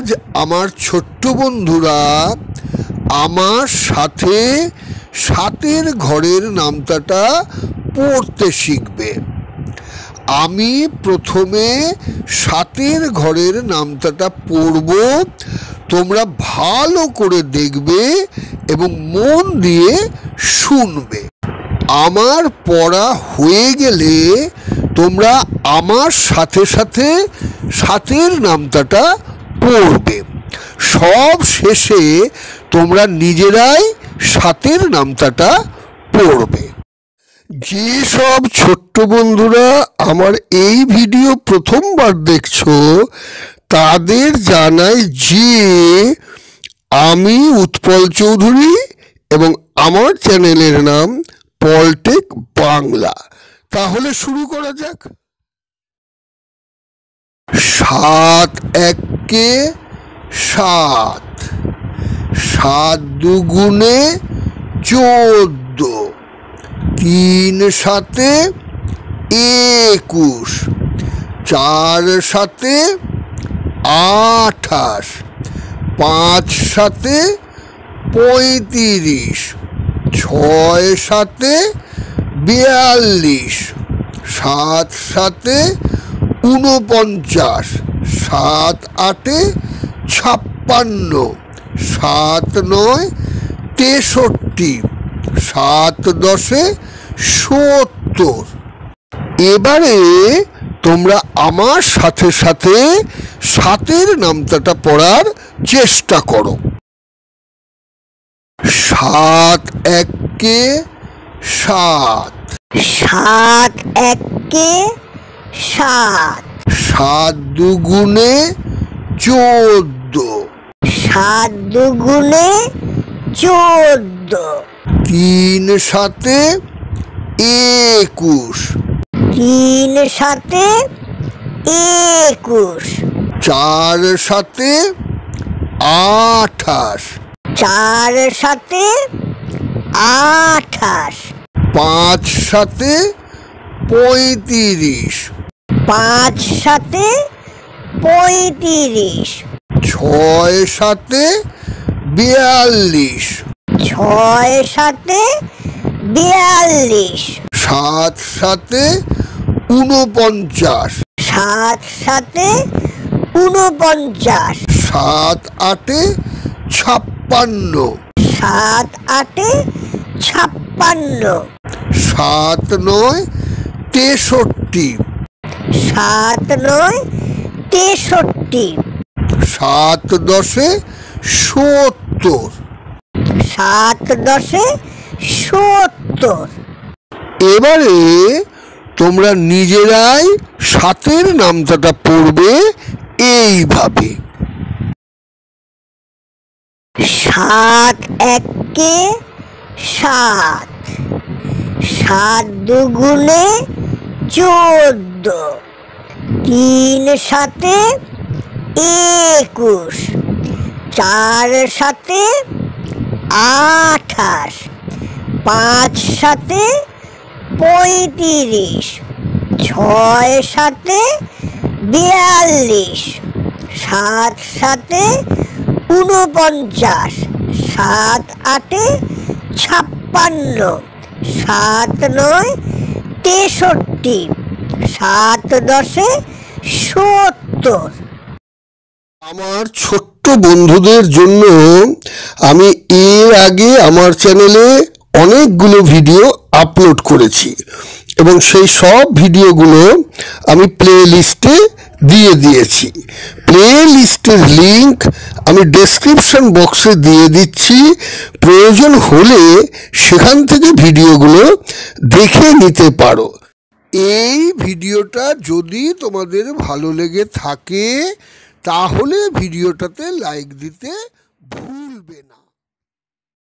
আজ আমার ছোট্ট বন্ধুরা আমার সাথে সাতের ঘরের নামতাটা পড়তে শিখবে। আমি প্রথমে সাতের ঘরের নামতাটা পড়ব, তোমরা ভালো করে দেখবে এবং মন দিয়ে শুনবে। আমার পড়া হয়ে গেলে তোমরা আমার সাথে সাথে সাতের নামতাটা পড়বে। সব শেষে তোমরা নিজেরাই সাতের নামতাটা পড়বে। যেসব ছোট্ট বন্ধুরা আমার এই ভিডিও প্রথমবার দেখছো তাদের জানাই যে আমি উৎপল চৌধুরী এবং আমার চ্যানেলের নাম পলটেক বাংলা। তাহলে শুরু করা যাক। 7 একে 7, 7 দুগুণে 14, 3 সাতে 21, 4 সাতে 28, 5 সাতে 35, 6 সাতে 42, 7 সাতে 49, 7 আটে 56, 7 নয় 63, 7 দশে 70। এবারে তোমরা আমার সাথে সাথে সাতের নামতাটা পড়ার চেষ্টা করো। 7 একে 7, 7 একে 7, 7 দুগুণে 14, 7 দুগুণে 14, 3 সাতে 21, 3 সাতে 21, 4 সাতে 28, 4 সাতে 28, 5 সাতে 35, 5 সাতে 35, 6 সাতে 42, 6 সাতে 42, 7 সাতে 49, 7 সাতে 49, 7 আটে 56, 7 আটে 56, 7 নয় 63, 7 নয় 63, 7 দশে 70, 7 দশে 70। এবারে তোমরা নিজেরাই সাতের নামতাটা পড়বে এইভাবে। 7 একে 7, 7 দুগুণে 14, 3 সাতে 21, 4 সাতে 28, 5 সাতে 35, 6 সাতে 42, 7 সাতে 49, 7 আটে 56, 7 নয় 63, 7 দশে 70। আমার ছোট্ট বন্ধুদের জন্য আমি এর আগে আমার চ্যানেলে অনেকগুলো ভিডিও আপলোড করেছি এবং সেই সব ভিডিওগুলো আমি প্লে লিস্টে দিয়ে দিয়েছি। প্লে লিস্টের লিংক আমি ডেসক্রিপশন বক্সে দিয়ে দিচ্ছি, প্রয়োজন হলে সেখান থেকে ভিডিওগুলো দেখে নিতে পারো। এই ভিডিওটা যদি তোমাদের ভালো লেগে থাকে তাহলে ভিডিওটাতে লাইক দিতে ভুলবে না।